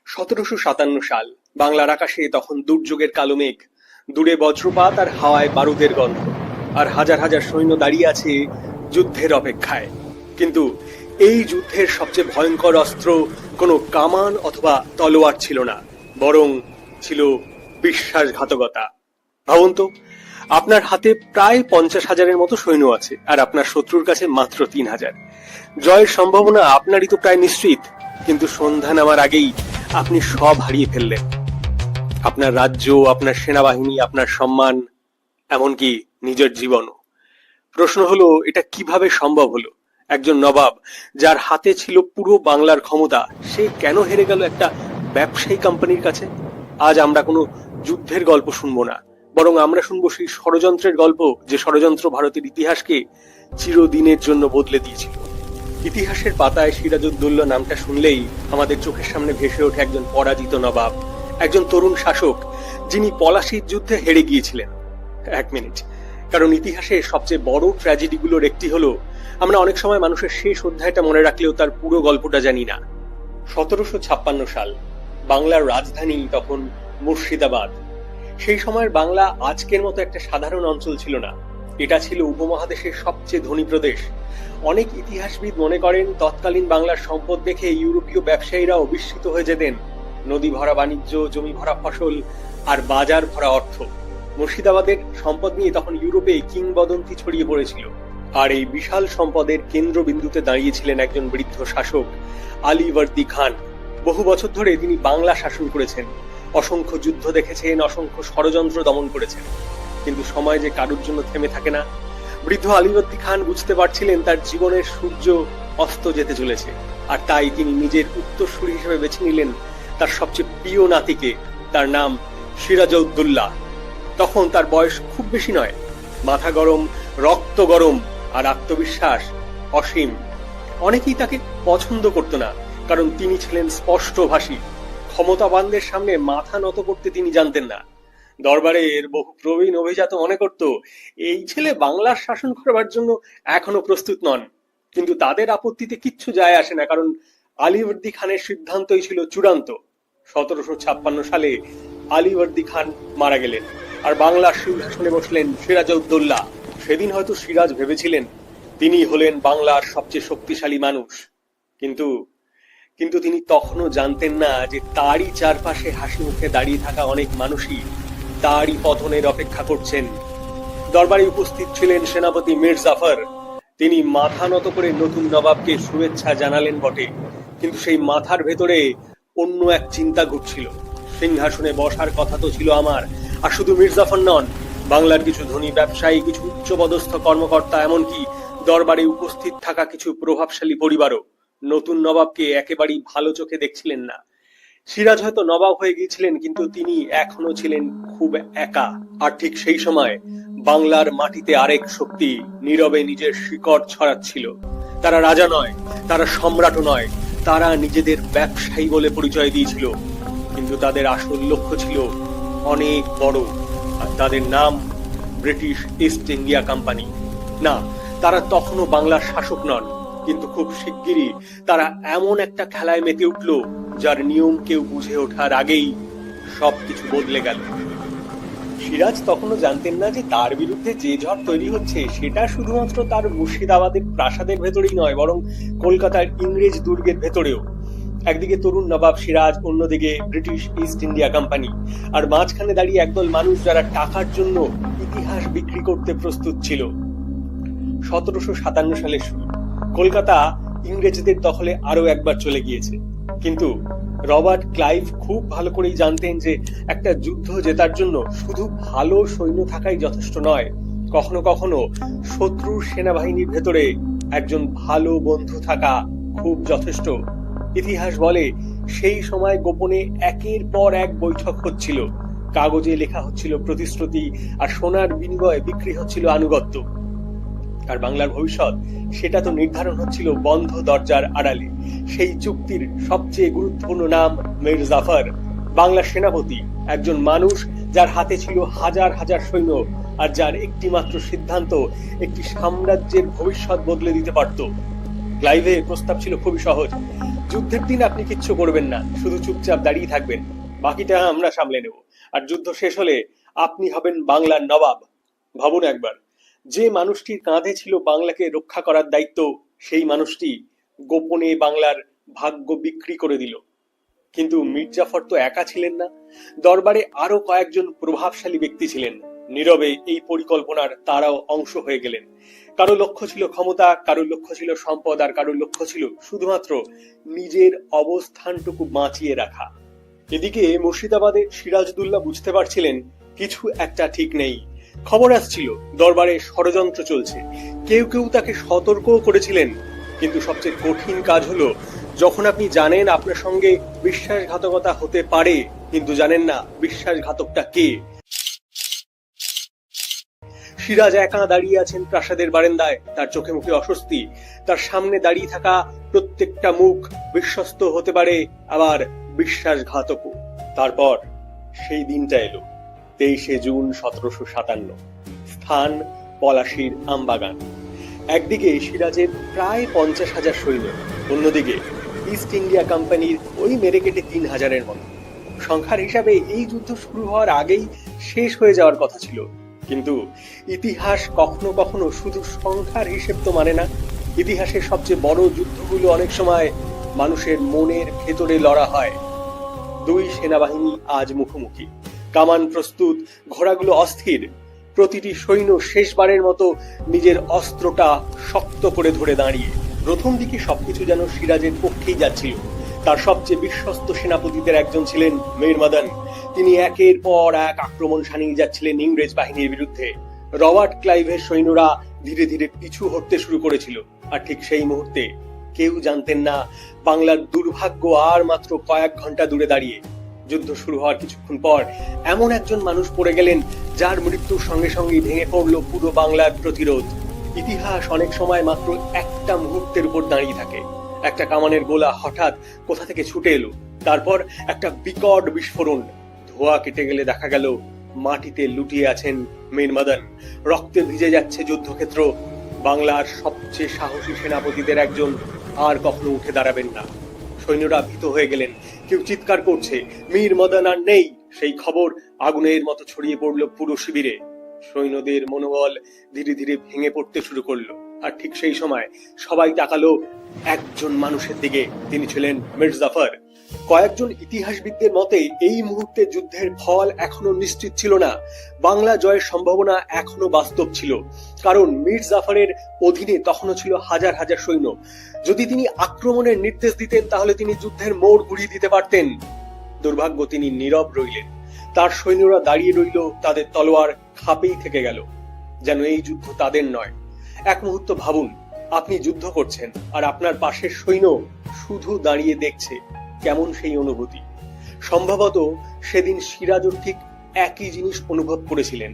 1757 সাল। বাংলার আকাশে তখন দুর্যোগের কালো মেঘ, দূরে বজ্রপাত আর হাওয়ায় বারুদের গন্ধ, আর হাজার হাজার সৈন্য দাঁড়িয়ে আছে যুদ্ধের অপেক্ষায়। কিন্তু এই যুদ্ধের সবচেয়ে ভয়ঙ্কর অস্ত্র কোনো কামান অথবা তলোয়ার ছিল না, বরং ছিল বিশ্বাসঘাতকতা। ভাবুন তো, আপনার হাতে প্রায় 50,000-এর মতো সৈন্য আছে, আর আপনার শত্রুর কাছে মাত্র 3,000। জয়ের সম্ভাবনা আপনারই তো প্রায় নিশ্চিত, কিন্তু সন্ধ্যা নামার আগেই আপনি সব হারিয়ে ফেললেন। আপনার রাজ্য, আপনার সেনাবাহিনী, আপনার সম্মান, এমনকি নিজের জীবনও। প্রশ্ন হলো, এটা কিভাবে সম্ভব হলো? একজন নবাব, যার হাতে ছিল পুরো বাংলার ক্ষমতা, সে কেন হেরে গেল একটা ব্যবসায়ী কোম্পানির কাছে? আজ আমরা কোনো যুদ্ধের গল্প শুনবো না, বরং আমরা শুনবো সেই ষড়যন্ত্রের গল্প, যে ষড়যন্ত্র ভারতের ইতিহাসকে চিরদিনের জন্য বদলে দিয়েছিল। ইতিহাসের পাতায় সিরাজউদ্দৌলা নামটা শুনলেই আমাদের চোখের সামনে ভেসে ওঠে একজন পরাজিত নবাব, একজন তরুণ শাসক, যিনি পলাশীর যুদ্ধে হেরে গিয়েছিলেন। এক মিনিট, কারণ ইতিহাসের সবচেয়ে বড় ট্র্যাজেডিগুলোর একটি হলো, আমরা অনেক সময় মানুষের শেষ অধ্যায়টা মনে রাখলেও তার পুরো গল্পটা জানি না। 1756 সাল। বাংলার রাজধানী তখন মুর্শিদাবাদ। সেই সময়ের বাংলা আজকের মতো একটা সাধারণ অঞ্চল ছিল না, এটা ছিল উপমহাদেশের সবচেয়ে ধনী প্রদেশ। অনেক ইতিহাসবিদ মনে করেন, তৎকালীন বাংলার সম্পদ দেখে ইউরোপীয় ব্যবসায়ীরাও বিস্মিত হয়ে যেতেন। নদী ভরা বাণিজ্য, জমি ভরা ফসল, আর বাজার ভরা অর্থ। মুর্শিদাবাদের সম্পদ নিয়ে তখন ইউরোপে কিংবদন্তি ছড়িয়ে পড়েছিল। আর এই বিশাল সম্পদের কেন্দ্রবিন্দুতে দাঁড়িয়েছিলেন একজন বৃদ্ধ শাসক, আলীবর্দী খান। বহু বছর ধরে তিনি বাংলা শাসন করেছেন, অসংখ্য যুদ্ধ দেখেছেন, অসংখ্য ষড়যন্ত্র দমন করেছেন। কিন্তু সময় যে কারুর জন্য থেমে থাকে না। বৃদ্ধ আলীবর্দী খান বুঝতে পারছিলেন তার জীবনের সূর্য অস্ত যেতে চলেছে, আর তাই তিনি নিজের উত্তরসূরি হিসেবে বেছে নিলেন তার সবচেয়ে প্রিয় নাতিকে। তার নাম সিরাজউদ্দৌলা। তখন তার বয়স খুব বেশি নয়, মাথা গরম, রক্ত গরম, আর আত্মবিশ্বাস অসীম। অনেকেই তাকে পছন্দ করত না, কারণ তিনি ছিলেন স্পষ্টভাষী। ক্ষমতাবানদের সামনে মাথা নত করতে তিনি জানতেন না। দরবারের বহু প্রবীণ অভিজাত মনে করত, এই ছেলে বাংলার শাসন করবার জন্য এখনো প্রস্তুত নন। কিন্তু তাদের আপত্তিতে কিচ্ছু যায় আসে না, কারণ আলীবর্দী খানের সিদ্ধান্তই ছিল চূড়ান্ত। 1756 সালে আলীবর্দী খান মারা গেলেন, আর বাংলার সিংহাসনে বসলেন সিরাজউদ্দৌলা। সেদিন হয়তো সিরাজ ভেবেছিলেন তিনি হলেন বাংলার সবচেয়ে শক্তিশালী মানুষ, কিন্তু কিন্তু তিনি তখনও জানতেন না যে তারই চারপাশে হাসি মুখে দাঁড়িয়ে থাকা অনেক মানুষই তারই পতনের অপেক্ষা করছেন। দরবারে উপস্থিত ছিলেন সেনাপতি মীর জাফর। তিনি মাথা নত করে নতুন নবাবকে শুভেচ্ছা জানালেন বটে, কিন্তু সেই মাথার ভেতরে অন্য এক চিন্তা ঘুরছিল। সিংহাসনে বসার কথা তো ছিল আমার, আর শুধু মীর জাফর নন, বাংলার কিছু ধনী ব্যবসায়ী, কিছু উচ্চপদস্থ কর্মকর্তা, এমনকি দরবারে উপস্থিত থাকা কিছু প্রভাবশালী পরিবারও নতুন নবাবকে একেবারেই ভালো চোখে দেখছিলেন না। সিরাজ হয়তো নবাব হয়ে গিয়েছিলেন, কিন্তু তিনি এখনো ছিলেন খুব একা। আর ঠিক সেই সময় বাংলার মাটিতে আরেক শক্তি নীরবে নিজের শিকড় ছড়াচ্ছিল। তারা রাজা নয়, তারা সম্রাটও নয়, তারা নিজেদের ব্যবসায়ী বলে পরিচয় দিয়েছিল, কিন্তু তাদের আসল লক্ষ্য ছিল অনেক বড়, আর তাদের নাম ব্রিটিশ ইস্ট ইন্ডিয়া কোম্পানি। না, তারা তখনও বাংলার শাসক নন, কিন্তু খুব শিগগিরই তারা এমন একটা খেলায় মেতে উঠল, যার নিয়ম কেউ বুঝে ওঠার আগেই সবকিছু বদলে গেল। সিরাজ তখনও জানতেন না যে তার বিরুদ্ধে যে ঝড় তৈরি হচ্ছে, সেটা শুধুমাত্র তার মুর্শিদাবাদের প্রাসাদের ভেতরেই নয়, বরং কলকাতার ইংরেজ দুর্গের ভেতরেও। একদিকে তরুণ নবাব সিরাজ, অন্যদিকে ব্রিটিশ ইস্ট ইন্ডিয়া কোম্পানি, আর মাঝখানে দাঁড়িয়ে একদল মানুষ যারা টাকার জন্য ইতিহাস বিক্রি করতে প্রস্তুত ছিল। 1757 সালের শুরু। কলকাতা ইংরেজদের দখলে আরো একবার চলে গিয়েছে, কিন্তু রবার্ট ক্লাইভ খুব ভালো করেই জানতেন যে একটা যুদ্ধ জেতার জন্য শুধু ভালো সৈন্য থাকাই যথেষ্ট নয়, কখনো কখনো শত্রুর সেনাবাহিনীর ভেতরে একজন ভালো বন্ধু থাকা খুব যথেষ্ট। ইতিহাস বলে, সেই সময় গোপনে একের পর এক বৈঠক হচ্ছিল, কাগজে লেখা হচ্ছিল প্রতিশ্রুতি, আর সোনার বিনিময়ে বিক্রি হচ্ছিল আনুগত্য। আর বাংলার ভবিষ্যৎ, সেটা তো নির্ধারণ হচ্ছিল বন্ধ দরজার আড়ালে। সেই চুক্তির সবচেয়ে গুরুত্বপূর্ণ নাম মীর জাফর, বাংলার সেনাপতি, একজন মানুষ যার হাতে ছিল হাজার হাজার সৈন্য, আর যার একটি মাত্র সিদ্ধান্ত একটি সাম্রাজ্যের ভবিষ্যৎ বদলে দিতে পারত। ক্লাইভের প্রস্তাব ছিল খুবই সহজ। যুদ্ধের দিন আপনি কিচ্ছু করবেন না, শুধু চুপচাপ দাঁড়িয়ে থাকবেন, বাকিটা আমরা সামলে নেব। আর যুদ্ধ শেষ হলে আপনি হবেন বাংলার নবাব। ভাবুন একবার, যে মানুষটির কাঁধে ছিল বাংলাকে রক্ষা করার দায়িত্ব, সেই মানুষটি গোপনে বাংলার ভাগ্য বিক্রি করে দিল। কিন্তু মীর জাফর তো একা ছিলেন না, দরবারে আরো কয়েকজন প্রভাবশালী ব্যক্তি ছিলেন। নীরবে এই পরিকল্পনার তারাও অংশ হয়ে গেলেন। কারো লক্ষ্য ছিল ক্ষমতা, কারো লক্ষ্য ছিল সম্পদ, আর কারো লক্ষ্য ছিল শুধুমাত্র নিজের অবস্থানটুকু বাঁচিয়ে রাখা। এদিকে মুর্শিদাবাদে সিরাজউদ্দৌলা বুঝতে পারছিলেন কিছু একটা ঠিক নেই। খবর আসছিল দরবারে ষড়যন্ত্র চলছে। কেউ কেউ তাকে সতর্কও করেছিলেন। কিন্তু সবচেয়ে কঠিন কাজ হলো যখন আপনি জানেন আপনার সঙ্গে বিশ্বাসঘাতকতা হতে পারে, কিন্তু জানেন না বিশ্বাসঘাতকটা কে। সিরাজ একা দাঁড়িয়ে আছেন প্রাসাদের বারান্দায়, তার চোখে মুখে অস্বস্তি। তার সামনে দাঁড়িয়ে থাকা প্রত্যেকটা মুখ বিশ্বস্ত হতে পারে, আবার বিশ্বাসঘাতকও। তারপর সেই দিনটা এলো, 23শে জুন 1757। স্থান পলাশীর আমবাগান। একদিকে সিরাজের প্রায় 50,000 সৈন্য, অন্যদিকে ইস্ট ইন্ডিয়া কোম্পানির ওই মেরেকেটে 3,000-এর মতো। সংখ্যার হিসাবে এই যুদ্ধ শুরু হওয়ার আগেই শেষ হয়ে যাওয়ার কথা ছিল। কিন্তু ইতিহাস কখনো কখনো শুধু সংখ্যার হিসেব তো মানে না। ইতিহাসের সবচেয়ে বড় যুদ্ধগুলো অনেক সময় মানুষের মনের ভেতরে লড়া হয়। দুই সেনাবাহিনী আজ মুখোমুখি, কামান প্রস্তুত, ঘোড়াগুলো অস্থির। প্রতিটি সৈন্য শেষবারের মতো নিজের অস্ত্রটা শক্ত করে ধরে দাঁড়িয়ে। প্রথম দিকে সবকিছু যেন সিরাজের পক্ষেই যাচ্ছিল। তার সবচেয়ে বিশ্বস্ত সেনাপতিদের একজন ছিলেন মীর মদন। তিনি একের পর এক আক্রমণ শানিয়ে যাচ্ছিলেন ইংরেজ বাহিনীর বিরুদ্ধে। রবার্ট ক্লাইভের সৈন্যরা ধীরে ধীরে পিছু হটতে শুরু করেছিল। আর ঠিক সেই মুহূর্তে কেউ জানতেন না বাংলার দুর্ভাগ্য আর মাত্র কয়েক ঘন্টা দূরে দাঁড়িয়ে। যুদ্ধ শুরু হওয়ার কিছুক্ষণ পর এমন একজন মানুষ পড়ে গেলেন যার মৃত্যুর সঙ্গে সঙ্গে ভেঙে পড়ল পুরো বাংলার প্রতিরোধ। ইতিহাস অনেক সময় মাত্র একটা মুহূর্তের উপর দাঁড়িয়ে থাকে। একটা কামানের গোলা হঠাৎ কোথা থেকে ছুটে এলো, তারপর একটা বিকট বিস্ফোরণ। ধোঁয়া কেটে গেলে দেখা গেল মাটিতে লুটিয়ে আছেন মীর মদন। রক্তে ভিজে যাচ্ছে যুদ্ধক্ষেত্র। বাংলার সবচেয়ে সাহসী সেনাপতিদের একজন আর কখনো উঠে দাঁড়াবেন না। সৈন্যরা ভীত হয়ে গেলেন, কেউ চিৎকার করছে মীর মদন আর নেই। সেই খবর আগুনের মতো ছড়িয়ে পড়ল পুরো শিবিরে। সৈন্যদের মনোবল ধীরে ধীরে ভেঙে পড়তে শুরু করলো। আর ঠিক সেই সময় সবাই তাকালো একজন মানুষের দিকে। তিনি ছিলেন মীর জাফর। কয়েকজন ইতিহাসবিদদের মতে এই মুহূর্তে যুদ্ধের ফল এখনো নিশ্চিত ছিল না। বাংলা জয়ের সম্ভাবনা এখনো বাস্তব ছিল, কারণ মীর জাফরের অধীনে তখনও ছিল হাজার হাজার সৈন্য। যদি তিনি আক্রমণের নির্দেশ দিতেন তাহলে তিনি যুদ্ধের মোড় ঘুরিয়ে দিতে পারতেন। দুর্ভাগ্য, তিনি নীরব রইলেন। তার সৈন্যরা দাঁড়িয়ে রইল, তাদের তলোয়ার খাপেই থেকে গেল, যেন এই যুদ্ধ তাদের নয়। এক মুহূর্ত ভাবুন, আপনি যুদ্ধ করছেন আর আপনার পাশের সৈন্য শুধু দাঁড়িয়ে দেখছে। কেমন সেই অনুভূতি? সম্ভবত সেদিন সিরাজও ঠিক একই জিনিস অনুভব করেছিলেন।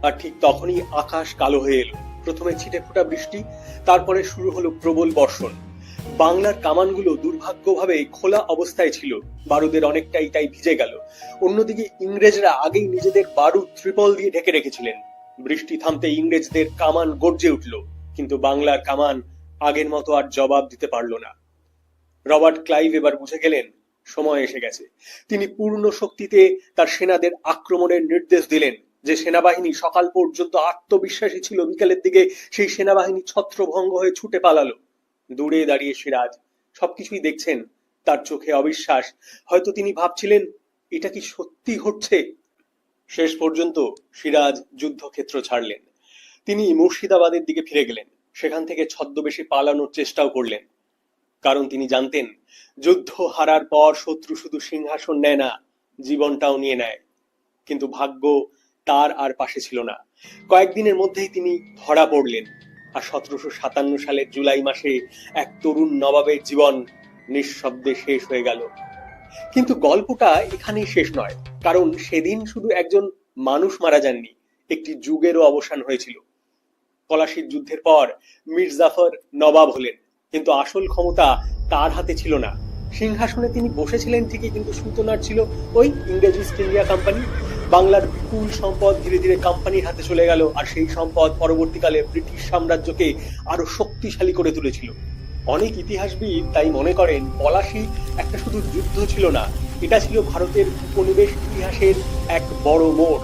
আর ঠিক তখনই আকাশ কালো হয়ে এলো। প্রথমে ছিটে ফোঁটা বৃষ্টি, তারপরে শুরু হলো প্রবল বর্ষণ। বাংলার কামানগুলো দুর্ভাগ্যভাবে খোলা অবস্থায় ছিল, বারুদের অনেকটাই তাই ভিজে গেল। অন্যদিকে ইংরেজরা আগেই নিজেদের বারুদ ত্রিপল দিয়ে ঢেকে রেখেছিলেন। বৃষ্টি থামতে ইংরেজদের কামান গর্জে উঠল, কিন্তু বাংলার কামান আগের মতো আর জবাব দিতে পারল না। রবার্ট ক্লাইভ এবার বুঝে গেলেন সময় এসে গেছে। তিনি পূর্ণ শক্তিতে তার সেনাদের আক্রমণের নির্দেশ দিলেন। যে সেনাবাহিনী সকাল পর্যন্ত আত্মবিশ্বাসী ছিল, বিকালের দিকে সেই সেনাবাহিনী ছত্রভঙ্গ হয়ে ছুটে পালালো। দূরে দাঁড়িয়ে সিরাজ সবকিছুই দেখছেন, তার চোখে অবিশ্বাস। হয়তো তিনি ভাবছিলেন, এটা কি সত্যি ঘটছে? শেষ পর্যন্ত সিরাজ যুদ্ধক্ষেত্র ছাড়লেন। তিনি মুর্শিদাবাদের দিকে ফিরে গেলেন। সেখান থেকে ছদ্মবেশে পালানোর চেষ্টাও করলেন, কারণ তিনি জানতেন যুদ্ধ হারার পর শত্রু শুধু সিংহাসন নেয় না, জীবনটাও নিয়ে নেয়। কিন্তু ভাগ্য তার আর পাশে ছিল না। কয়েকদিনের মধ্যেই তিনি ধরা পড়লেন। আর 1757 সালের জুলাই মাসে এক তরুণ নবাবের জীবন নিঃশব্দে শেষ হয়ে গেল। কিন্তু গল্পটা এখানেই শেষ নয়, কারণ সেদিন শুধু একজন মানুষ মারা যাননি, একটি যুগেরও অবসান হয়েছিল। পলাশীর যুদ্ধের পর মীর জাফর নবাব হলেন, কিন্তু আসল ক্ষমতা তার হাতে ছিল না। সিংহাসনে তিনি বসেছিলেন ঠিকই, কিন্তু সুতনার ছিল ওই ইংরেজ ইস্ট ইন্ডিয়া কোম্পানি। বাংলার বিপুল সম্পদ ধীরে ধীরে কোম্পানির হাতে চলে গেল, আর সেই সম্পদ পরবর্তীকালে ব্রিটিশ সাম্রাজ্যকে আরো শক্তিশালী করে তুলেছিল। অনেক ইতিহাসবিদ তাই মনে করেন পলাশী একটা শুধু যুদ্ধ ছিল না, এটা ছিল ভারতের উপনিবেশ ইতিহাসের এক বড় মোড়।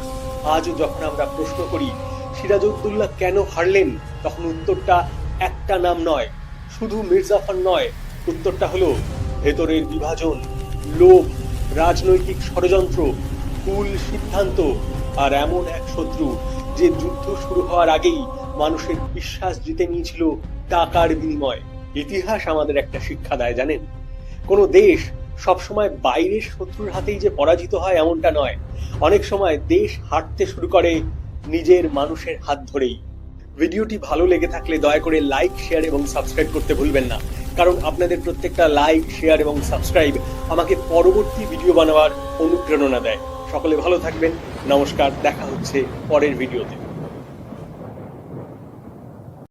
আজও যখন আমরা প্রশ্ন করি সিরাজউদ্দৌলা কেন হারলেন, তখন উত্তরটা একটা নাম নয়, শুধু মির্জাফর নয়, উত্তরটা হলো ভেতরের বিভাজন, লোভ, রাজনৈতিক ষড়যন্ত্র, ভুল সিদ্ধান্ত আর এমন এক শত্রু যে যুদ্ধ শুরু হওয়ার আগেই মানুষের বিশ্বাস জিতে নিয়েছিল টাকার বিনিময়। ইতিহাস আমাদের একটা শিক্ষা দেয় জানেন, কোনো দেশ সবসময় বাইরের শত্রুর হাতেই যে পরাজিত হয় এমনটা নয়, অনেক সময় দেশ হারতে শুরু করে নিজের মানুষের হাত ধরেই। ভিডিওটি ভালো লেগে থাকলে দয়া করে লাইক, শেয়ার এবং সাবস্ক্রাইব করতে ভুলবেন না, কারণ আপনাদের প্রত্যেকটা লাইক, শেয়ার এবং সাবস্ক্রাইব আমাকে পরবর্তী ভিডিও বানাবার অনুপ্রেরণা দেয়। সকলে ভালো থাকবেন, নমস্কার, দেখা হচ্ছে পরের ভিডিওতে।